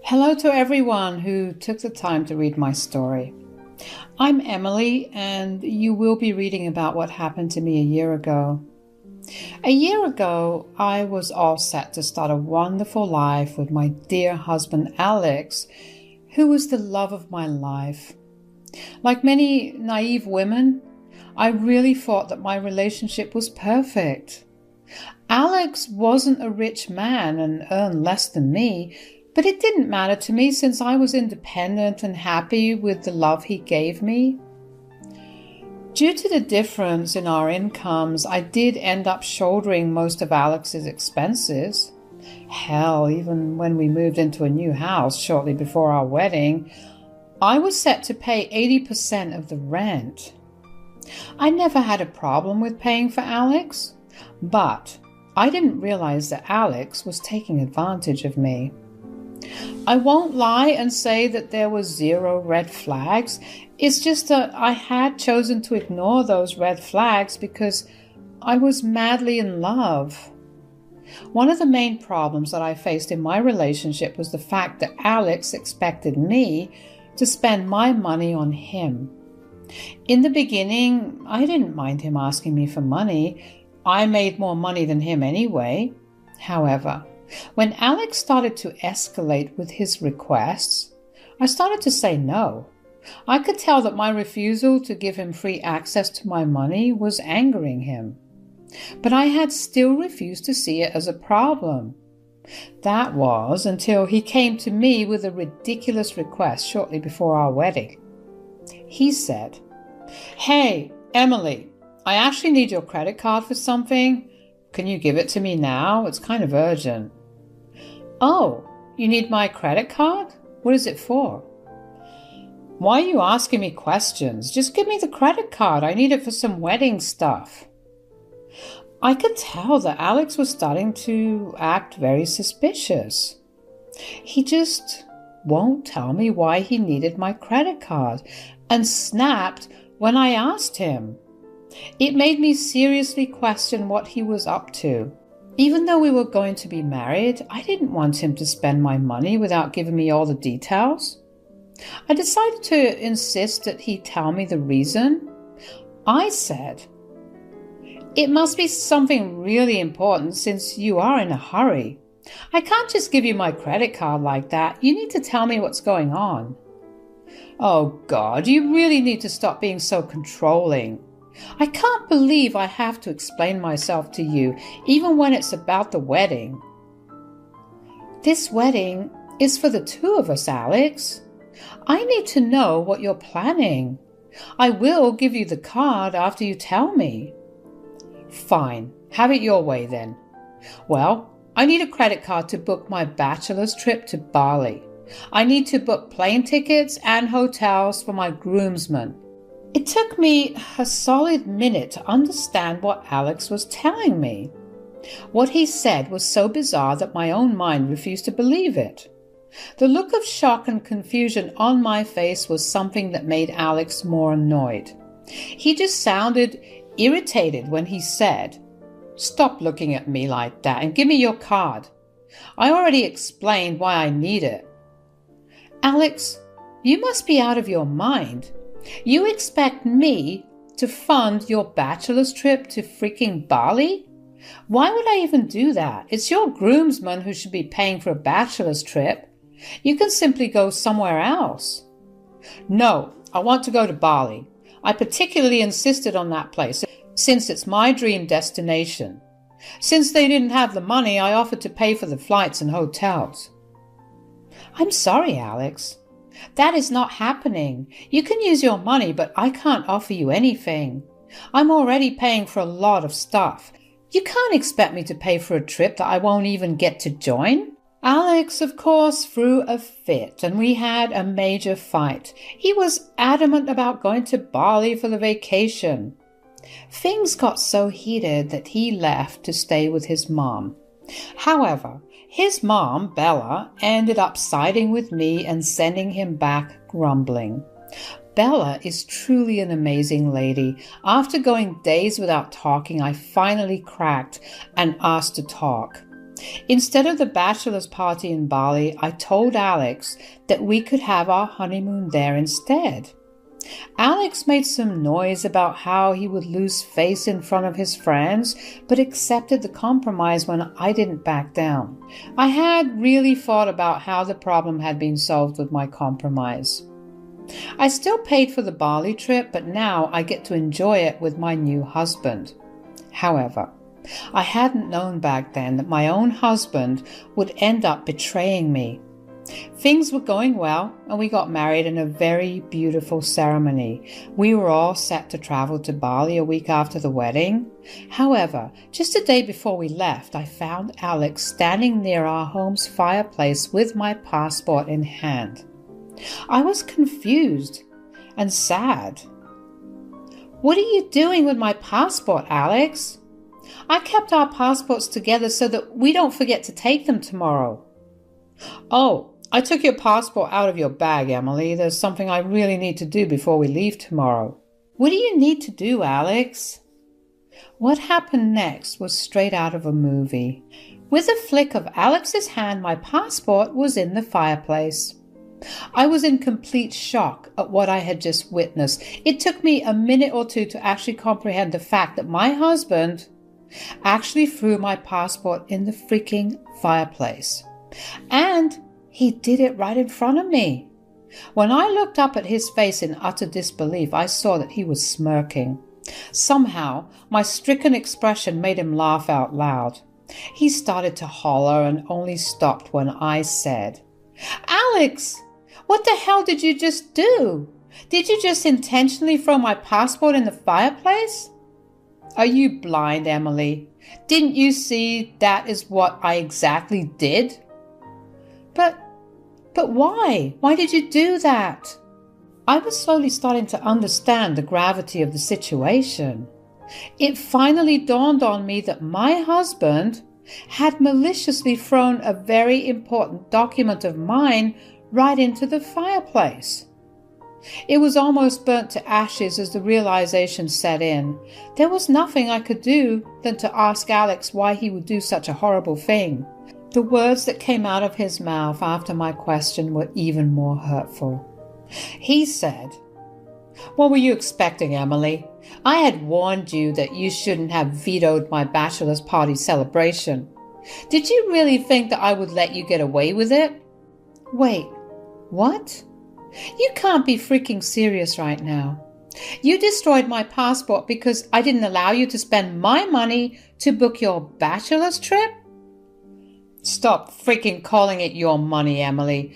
Hello to everyone who took the time to read my story. I'm Emily, and you will be reading about what happened to me a year ago. A year ago, I was all set to start a wonderful life with my dear husband Alex, who was the love of my life. Like many naive women, I really thought that my relationship was perfect. Alex wasn't a rich man and earned less than me, but it didn't matter to me since I was independent and happy with the love he gave me. Due to the difference in our incomes, I did end up shouldering most of Alex's expenses. Hell, even when we moved into a new house shortly before our wedding, I was set to pay 80% of the rent. I never had a problem with paying for Alex, but I didn't realize that Alex was taking advantage of me. I won't lie and say that there were zero red flags. It's just that I had chosen to ignore those red flags because I was madly in love. One of the main problems that I faced in my relationship was the fact that Alex expected me to spend my money on him. In the beginning, I didn't mind him asking me for money. I made more money than him anyway. However, when Alex started to escalate with his requests, I started to say no. I could tell that my refusal to give him free access to my money was angering him. But I had still refused to see it as a problem. That was until he came to me with a ridiculous request shortly before our wedding. He said, "Hey, Emily, I actually need your credit card for something. Can you give it to me now? It's kind of urgent." "Oh, you need my credit card? What is it for?" "Why are you asking me questions? Just give me the credit card. I need it for some wedding stuff." I could tell that Alex was starting to act very suspicious. He just won't tell me why he needed my credit card and snapped when I asked him. It made me seriously question what he was up to. Even though we were going to be married, I didn't want him to spend my money without giving me all the details. I decided to insist that he tell me the reason. I said, "It must be something really important since you are in a hurry. I can't just give you my credit card like that. You need to tell me what's going on." "Oh God, you really need to stop being so controlling. I can't believe I have to explain myself to you, even when it's about the wedding." "This wedding is for the two of us, Alex. I need to know what you're planning. I will give you the card after you tell me." "Fine, have it your way then. Well, I need a credit card to book my bachelor's trip to Bali. I need to book plane tickets and hotels for my groomsmen." It took me a solid minute to understand what Alex was telling me. What he said was so bizarre that my own mind refused to believe it. The look of shock and confusion on my face was something that made Alex more annoyed. He just sounded irritated when he said, "Stop looking at me like that and give me your card. I already explained why I need it." "Alex, you must be out of your mind. You expect me to fund your bachelor's trip to freaking Bali? Why would I even do that? It's your groomsman who should be paying for a bachelor's trip. You can simply go somewhere else." "No, I want to go to Bali. I particularly insisted on that place since it's my dream destination. Since they didn't have the money, I offered to pay for the flights and hotels." "I'm sorry, Alex. That is not happening. You can use your money, but I can't offer you anything. I'm already paying for a lot of stuff. You can't expect me to pay for a trip that I won't even get to join." Alex, of course, threw a fit, and we had a major fight. He was adamant about going to Bali for the vacation. Things got so heated that he left to stay with his mom. However, his mom, Bella, ended up siding with me and sending him back grumbling. Bella is truly an amazing lady. After going days without talking, I finally cracked and asked to talk. Instead of the bachelor's party in Bali, I told Alex that we could have our honeymoon there instead. Alex made some noise about how he would lose face in front of his friends, but accepted the compromise when I didn't back down. I had really thought about how the problem had been solved with my compromise. I still paid for the Bali trip, but now I get to enjoy it with my new husband. However, I hadn't known back then that my own husband would end up betraying me. Things were going well, and we got married in a very beautiful ceremony. We were all set to travel to Bali a week after the wedding. However, just a day before we left, I found Alex standing near our home's fireplace with my passport in hand. I was confused and sad. "What are you doing with my passport, Alex? I kept our passports together so that we don't forget to take them tomorrow." "Oh, I took your passport out of your bag, Emily. There's something I really need to do before we leave tomorrow." "What do you need to do, Alex?" What happened next was straight out of a movie. With a flick of Alex's hand, my passport was in the fireplace. I was in complete shock at what I had just witnessed. It took me a minute or two to actually comprehend the fact that my husband actually threw my passport in the freaking fireplace. And he did it right in front of me. When I looked up at his face in utter disbelief, I saw that he was smirking. Somehow, my stricken expression made him laugh out loud. He started to holler and only stopped when I said, "Alex, what the hell did you just do? Did you just intentionally throw my passport in the fireplace?" "Are you blind, Emily? Didn't you see that is what I exactly did?" But why? Why did you do that?" I was slowly starting to understand the gravity of the situation. It finally dawned on me that my husband had maliciously thrown a very important document of mine right into the fireplace. It was almost burnt to ashes as the realization set in. There was nothing I could do than to ask Alex why he would do such a horrible thing. The words that came out of his mouth after my question were even more hurtful. He said, "What were you expecting, Emily? I had warned you that you shouldn't have vetoed my bachelor's party celebration. Did you really think that I would let you get away with it?" "Wait, what? You can't be freaking serious right now. You destroyed my passport because I didn't allow you to spend my money to book your bachelor's trip?" "Stop freaking calling it your money, Emily.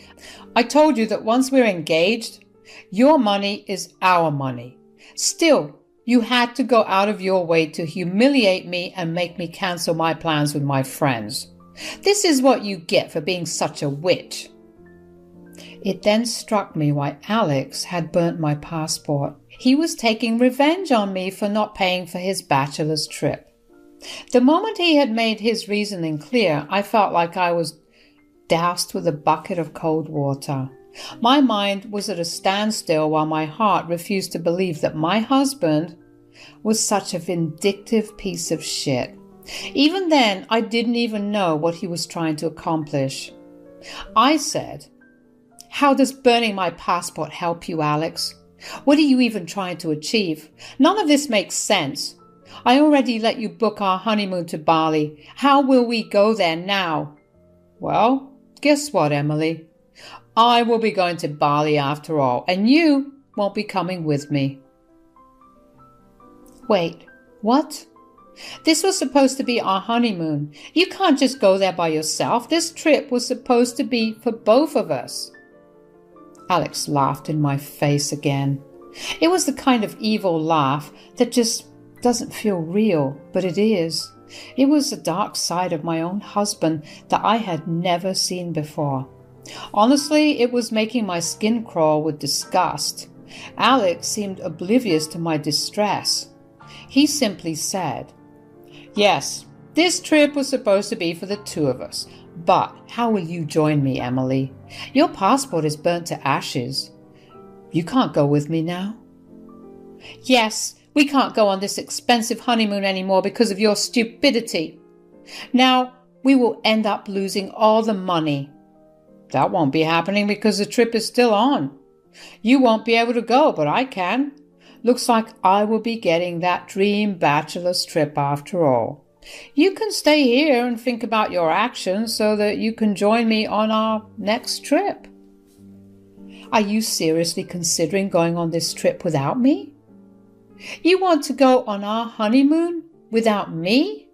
I told you that once we're engaged, your money is our money. Still, you had to go out of your way to humiliate me and make me cancel my plans with my friends. This is what you get for being such a witch." It then struck me why Alex had burnt my passport. He was taking revenge on me for not paying for his bachelor's trip. The moment he had made his reasoning clear, I felt like I was doused with a bucket of cold water. My mind was at a standstill while my heart refused to believe that my husband was such a vindictive piece of shit. Even then, I didn't even know what he was trying to accomplish. I said, "How does burning my passport help you, Alex? What are you even trying to achieve? None of this makes sense. I already let you book our honeymoon to Bali. How will we go there now?" "Well, guess what, Emily? I will be going to Bali after all, and you won't be coming with me." "Wait, what? This was supposed to be our honeymoon. You can't just go there by yourself. This trip was supposed to be for both of us." Alex laughed in my face again. It was the kind of evil laugh that just doesn't feel real, but it is. It was a dark side of my own husband that I had never seen before. Honestly, it was making my skin crawl with disgust. Alex seemed oblivious to my distress. He simply said, "Yes, this trip was supposed to be for the two of us, but how will you join me, Emily? Your passport is burnt to ashes. You can't go with me now?" "Yes, we can't go on this expensive honeymoon anymore because of your stupidity. Now, we will end up losing all the money. That won't be happening because the trip is still on. You won't be able to go, but I can. Looks like I will be getting that dream bachelor's trip after all. You can stay here and think about your actions so that you can join me on our next trip. Are you seriously considering going on this trip without me? You want to go on our honeymoon without me?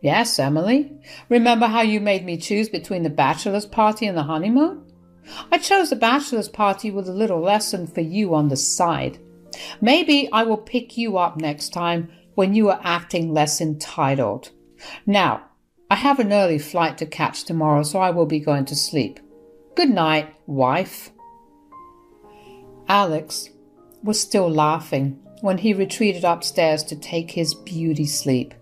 Yes, Emily. Remember how you made me choose between the bachelor's party and the honeymoon? I chose the bachelor's party with a little lesson for you on the side. Maybe I will pick you up next time when you are acting less entitled. Now, I have an early flight to catch tomorrow, so I will be going to sleep. Good night, wife. Alex was still laughing when he retreated upstairs to take his beauty sleep.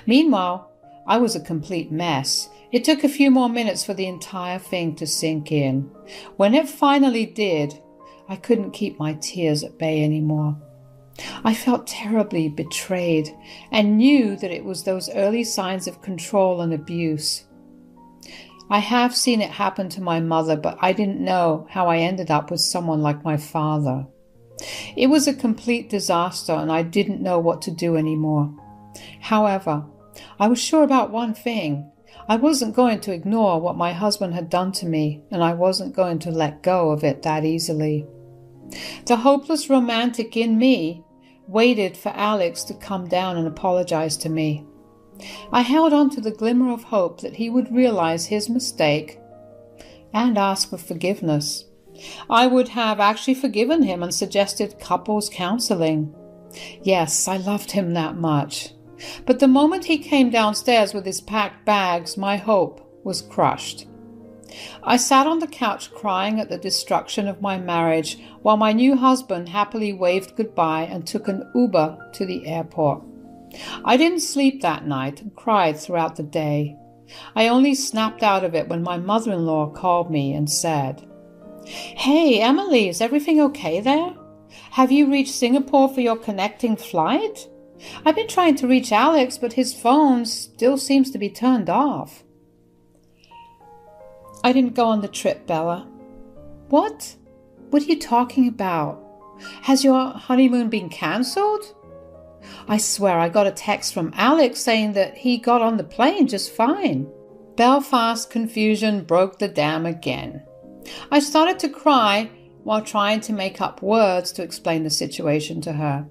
Meanwhile, I was a complete mess. It took a few more minutes for the entire thing to sink in. When it finally did, I couldn't keep my tears at bay anymore. I felt terribly betrayed and knew that it was those early signs of control and abuse. I have seen it happen to my mother, but I didn't know how I ended up with someone like my father. It was a complete disaster and I didn't know what to do anymore. However, I was sure about one thing. I wasn't going to ignore what my husband had done to me, and I wasn't going to let go of it that easily. The hopeless romantic in me waited for Alex to come down and apologize to me. I held on to the glimmer of hope that he would realize his mistake and ask for forgiveness. I would have actually forgiven him and suggested couples counseling. Yes, I loved him that much. But the moment he came downstairs with his packed bags, my hope was crushed. I sat on the couch crying at the destruction of my marriage while my new husband happily waved goodbye and took an Uber to the airport. I didn't sleep that night and cried throughout the day. I only snapped out of it when my mother-in-law called me and said, "Hey, Emily, is everything okay there? Have you reached Singapore for your connecting flight? I've been trying to reach Alex, but his phone still seems to be turned off." I didn't go on the trip, Bella. What? What are you talking about? Has your honeymoon been cancelled? I swear I got a text from Alex saying that he got on the plane just fine. Belfast confusion broke the dam again. I started to cry while trying to make up words to explain the situation to her.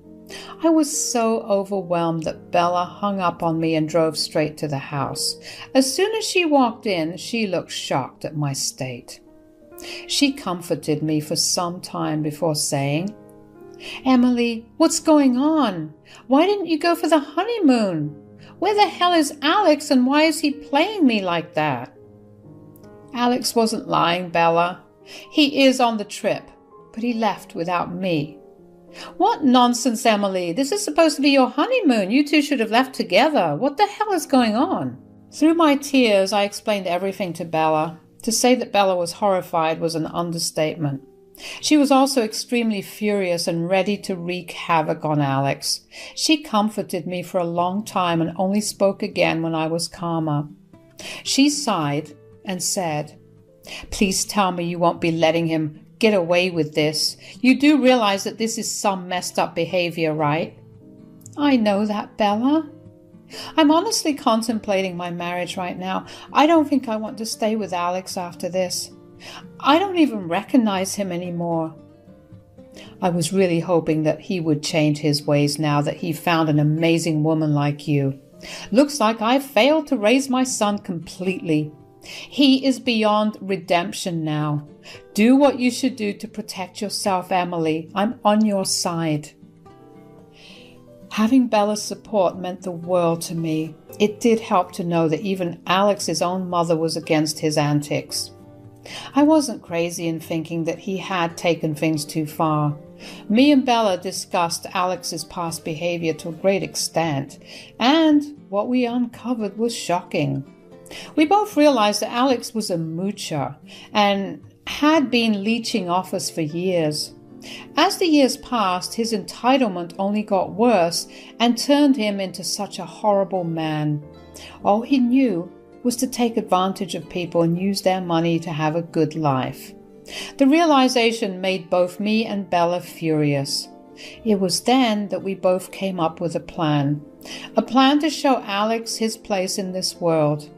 I was so overwhelmed that Bella hung up on me and drove straight to the house. As soon as she walked in, she looked shocked at my state. She comforted me for some time before saying, "Emily, what's going on? Why didn't you go for the honeymoon? Where the hell is Alex and why is he playing me like that?" Alex wasn't lying, Bella. He is on the trip, but he left without me. What nonsense, Emily. This is supposed to be your honeymoon. You two should have left together. What the hell is going on? Through my tears, I explained everything to Bella. To say that Bella was horrified was an understatement. She was also extremely furious and ready to wreak havoc on Alex. She comforted me for a long time and only spoke again when I was calmer. She sighed and said, "Please tell me you won't be letting him get away with this. You do realize that this is some messed up behavior, right?" "I know that, Bella. I'm honestly contemplating my marriage right now. I don't think I want to stay with Alex after this. I don't even recognize him anymore." I was really hoping that he would change his ways now that he found an amazing woman like you. Looks like I've failed to raise my son completely. He is beyond redemption now. Do what you should do to protect yourself, Emily. I'm on your side. Having Bella's support meant the world to me. It did help to know that even Alex's own mother was against his antics. I wasn't crazy in thinking that he had taken things too far. Me and Bella discussed Alex's past behavior to a great extent, and what we uncovered was shocking. We both realized that Alex was a moocher and had been leeching off us for years. As the years passed, his entitlement only got worse and turned him into such a horrible man. All he knew was to take advantage of people and use their money to have a good life. The realization made both me and Bella furious. It was then that we both came up with a plan to show Alex his place in this world,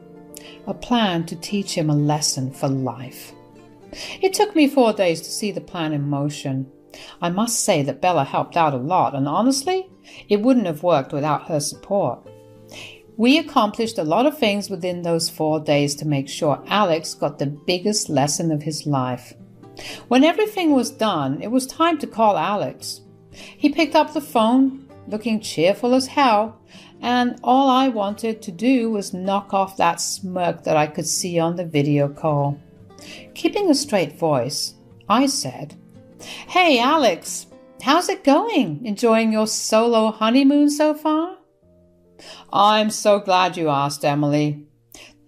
a plan to teach him a lesson for life. It took me 4 days to see the plan in motion. I must say that Bella helped out a lot, and honestly, it wouldn't have worked without her support. We accomplished a lot of things within those 4 days to make sure Alex got the biggest lesson of his life. When everything was done, it was time to call Alex. He picked up the phone, looking cheerful as hell, and all I wanted to do was knock off that smirk that I could see on the video call. Keeping a straight voice, I said, "Hey Alex, how's it going? Enjoying your solo honeymoon so far?" "I'm so glad you asked, Emily.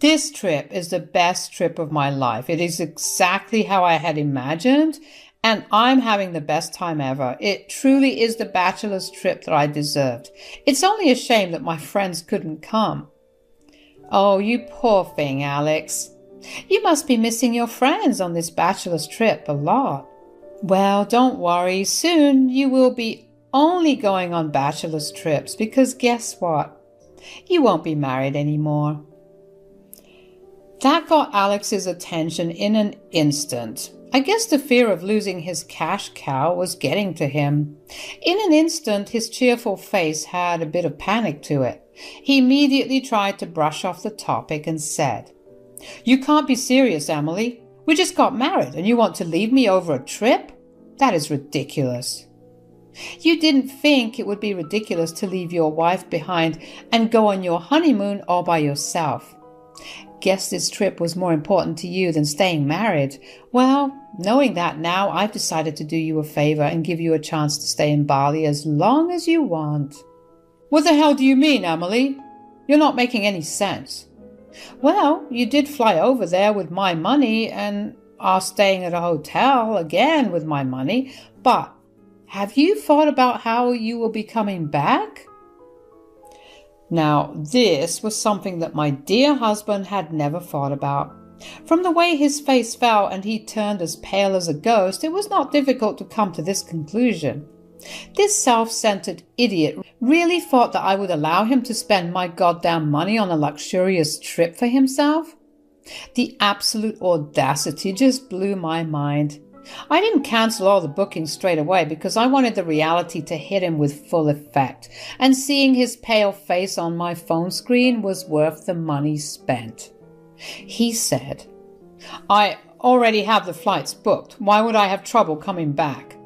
This trip is the best trip of my life. It is exactly how I had imagined, and I'm having the best time ever. It truly is the bachelor's trip that I deserved. It's only a shame that my friends couldn't come." "Oh, you poor thing, Alex. You must be missing your friends on this bachelor's trip a lot." "Well, don't worry. Soon you will be only going on bachelor's trips because guess what? You won't be married anymore." That got Alex's attention in an instant. I guess the fear of losing his cash cow was getting to him. In an instant, his cheerful face had a bit of panic to it. He immediately tried to brush off the topic and said, "You can't be serious, Emily. We just got married and you want to leave me over a trip? That is ridiculous." "You didn't think it would be ridiculous to leave your wife behind and go on your honeymoon all by yourself. Guess this trip was more important to you than staying married. Well, knowing that now, I've decided to do you a favor and give you a chance to stay in Bali as long as you want." "What the hell do you mean, Emily? You're not making any sense." "Well, you did fly over there with my money and are staying at a hotel again with my money, but have you thought about how you will be coming back?" Now, this was something that my dear husband had never thought about. From the way his face fell and he turned as pale as a ghost, it was not difficult to come to this conclusion. This self-centered idiot really thought that I would allow him to spend my goddamn money on a luxurious trip for himself? The absolute audacity just blew my mind. I didn't cancel all the bookings straight away because I wanted the reality to hit him with full effect, and seeing his pale face on my phone screen was worth the money spent. He said, "I already have the flights booked. Why would I have trouble coming back?"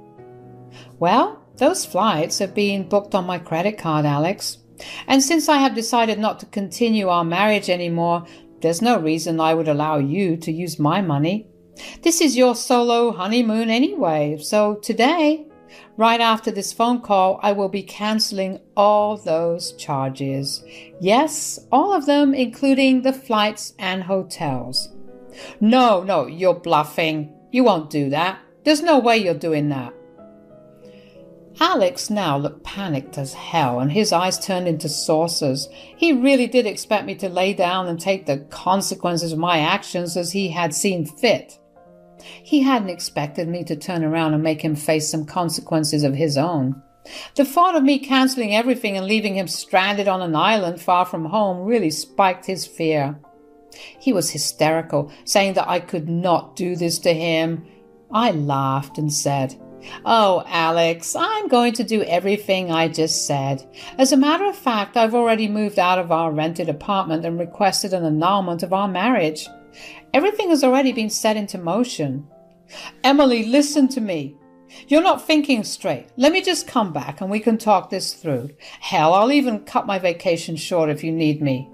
"Well, those flights have been booked on my credit card, Alex. And since I have decided not to continue our marriage anymore, there's no reason I would allow you to use my money. This is your solo honeymoon anyway, so today, right after this phone call, I will be canceling all those charges. Yes, all of them, including the flights and hotels." No, you're bluffing. You won't do that. There's no way you're doing that." Alex now looked panicked as hell, and his eyes turned into saucers. He really did expect me to lay down and take the consequences of my actions as he had seen fit. He hadn't expected me to turn around and make him face some consequences of his own. The thought of me canceling everything and leaving him stranded on an island far from home really spiked his fear. He was hysterical, saying that I could not do this to him. I laughed and said, "Oh, Alex, I'm going to do everything I just said. As a matter of fact, I've already moved out of our rented apartment and requested an annulment of our marriage. Everything has already been set into motion." "Emily, listen to me. You're not thinking straight. Let me just come back and we can talk this through. Hell, I'll even cut my vacation short if you need me.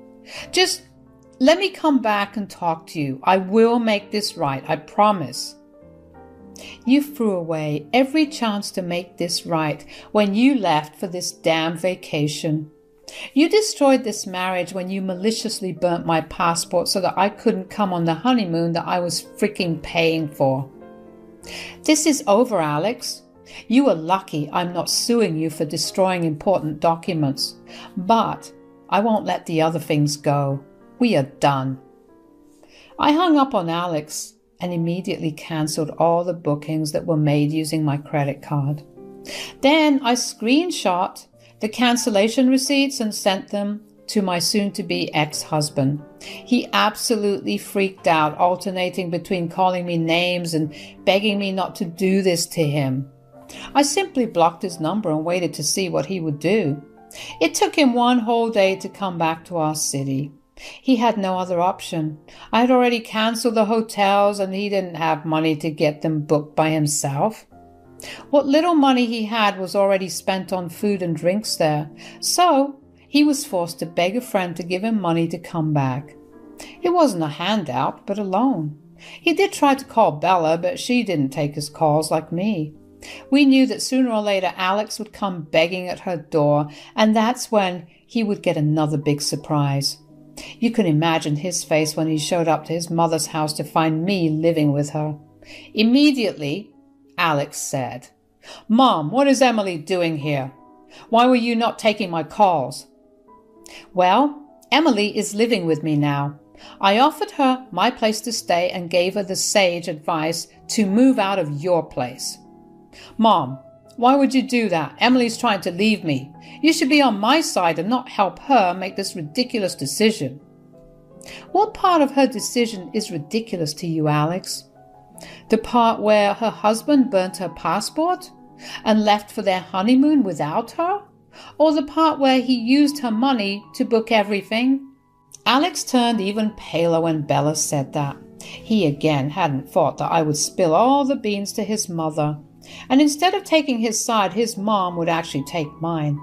Just let me come back and talk to you. I will make this right, I promise." You threw away every chance to make this right when you left for this damn vacation. You destroyed this marriage when you maliciously burnt my passport so that I couldn't come on the honeymoon that I was freaking paying for. This is over, Alex. You are lucky I'm not suing you for destroying important documents, but I won't let the other things go. We are done. I hung up on Alex and immediately cancelled all the bookings that were made using my credit card. Then I screenshot the cancellation receipts and sent them to my soon-to-be ex-husband. He absolutely freaked out, alternating between calling me names and begging me not to do this to him. I simply blocked his number and waited to see what he would do. It took him one whole day to come back to our city. He had no other option. I had already cancelled the hotels and he didn't have money to get them booked by himself. What little money he had was already spent on food and drinks there, so he was forced to beg a friend to give him money to come back. It wasn't a handout, but a loan. He did try to call Bella, but she didn't take his calls like me. We knew that sooner or later Alex would come begging at her door, and that's when he would get another big surprise. You can imagine his face when he showed up to his mother's house to find me living with her. Immediately, Alex said, "Mom, what is Emily doing here? Why were you not taking my calls?" "Well, Emily is living with me now. I offered her my place to stay and gave her the sage advice to move out of your place." "Mom, why would you do that? Emily's trying to leave me. You should be on my side and not help her make this ridiculous decision." "What part of her decision is ridiculous to you, Alex? The part where her husband burnt her passport and left for their honeymoon without her? Or the part where he used her money to book everything?" Alex turned even paler when Bella said that. He again hadn't thought that I would spill all the beans to his mother, and instead of taking his side, his mom would actually take mine.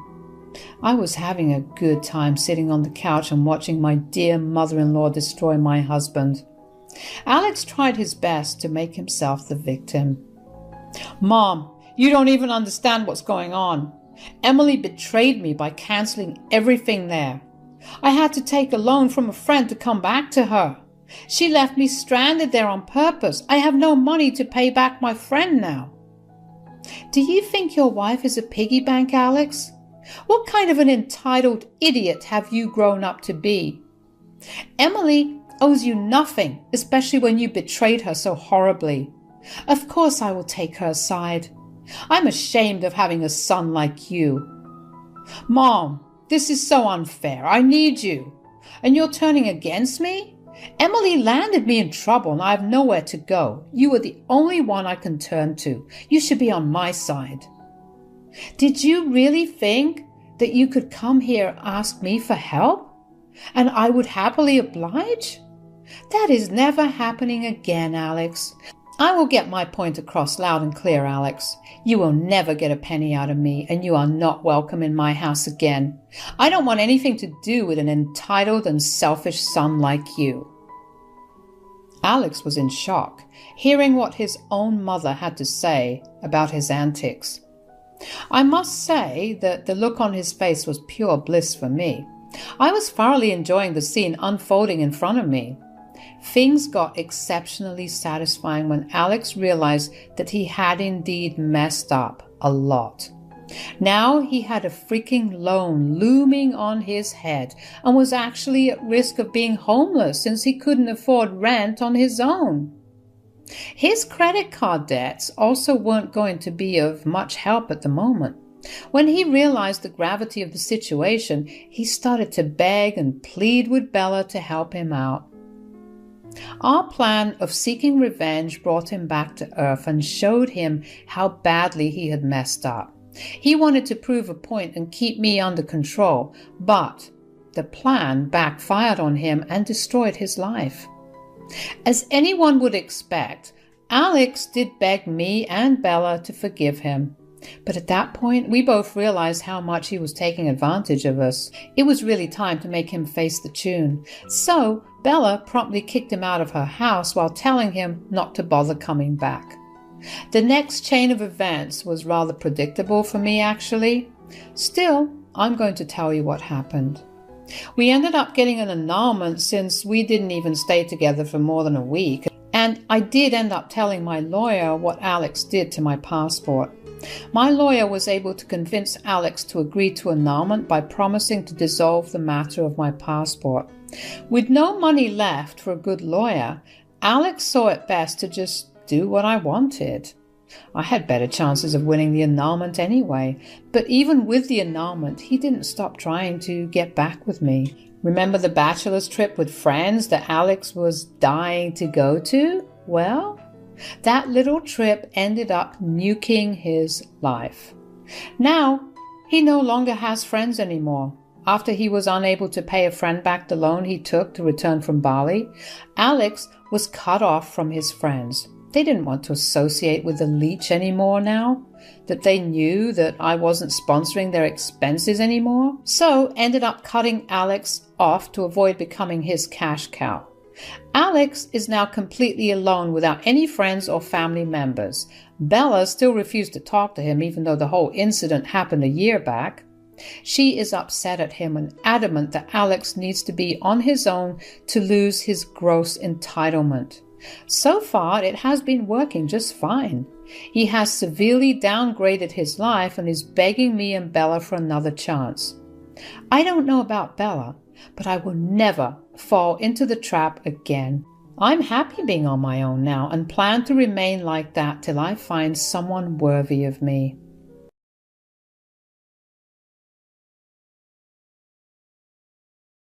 I was having a good time sitting on the couch and watching my dear mother-in-law destroy my husband. Alex tried his best to make himself the victim. "Mom, you don't even understand what's going on. Emily betrayed me by cancelling everything there. I had to take a loan from a friend to come back to her. She left me stranded there on purpose. I have no money to pay back my friend now." Do you think your wife is a piggy bank, Alex? What kind of an entitled idiot have you grown up to be? Emily owes you nothing, especially when you betrayed her so horribly. Of course I will take her side. I'm ashamed of having a son like you. Mom, this is so unfair. I need you. And you're turning against me? Emily landed me in trouble and I have nowhere to go. You are the only one I can turn to. You should be on my side. Did you really think that you could come here and ask me for help? And I would happily oblige? That is never happening again, Alex. I will get my point across loud and clear, Alex. You will never get a penny out of me, and you are not welcome in my house again. I don't want anything to do with an entitled and selfish son like you. Alex was in shock, hearing what his own mother had to say about his antics. I must say that the look on his face was pure bliss for me. I was thoroughly enjoying the scene unfolding in front of me. Things got exceptionally satisfying when Alex realized that he had indeed messed up a lot. Now he had a freaking loan looming on his head and was actually at risk of being homeless since he couldn't afford rent on his own. His credit card debts also weren't going to be of much help at the moment. When he realized the gravity of the situation, he started to beg and plead with Bella to help him out. Our plan of seeking revenge brought him back to earth and showed him how badly he had messed up. He wanted to prove a point and keep me under control, but the plan backfired on him and destroyed his life. As anyone would expect, Alex did beg me and Bella to forgive him. But at that point, we both realized how much he was taking advantage of us. It was really time to make him face the tune. So Bella promptly kicked him out of her house while telling him not to bother coming back. The next chain of events was rather predictable for me, actually. Still, I'm going to tell you what happened. We ended up getting an annulment since we didn't even stay together for more than a week. And I did end up telling my lawyer what Alex did to my passport. My lawyer was able to convince Alex to agree to annulment by promising to dissolve the matter of my passport. With no money left for a good lawyer, Alex saw it best to just do what I wanted. I had better chances of winning the annulment anyway, but even with the annulment, he didn't stop trying to get back with me. Remember the bachelor's trip with friends that Alex was dying to go to? Well, that little trip ended up nuking his life. Now, he no longer has friends anymore. After he was unable to pay a friend back the loan he took to return from Bali, Alex was cut off from his friends. They didn't want to associate with the leech anymore now that they knew that I wasn't sponsoring their expenses anymore. So ended up cutting Alex off to avoid becoming his cash cow. Alex is now completely alone without any friends or family members. Bella still refused to talk to him even though the whole incident happened a year back. She is upset at him and adamant that Alex needs to be on his own to lose his gross entitlement. So far, it has been working just fine. He has severely downgraded his life and is begging me and Bella for another chance. I don't know about Bella, but I will never fall into the trap again. I'm happy being on my own now and plan to remain like that till I find someone worthy of me.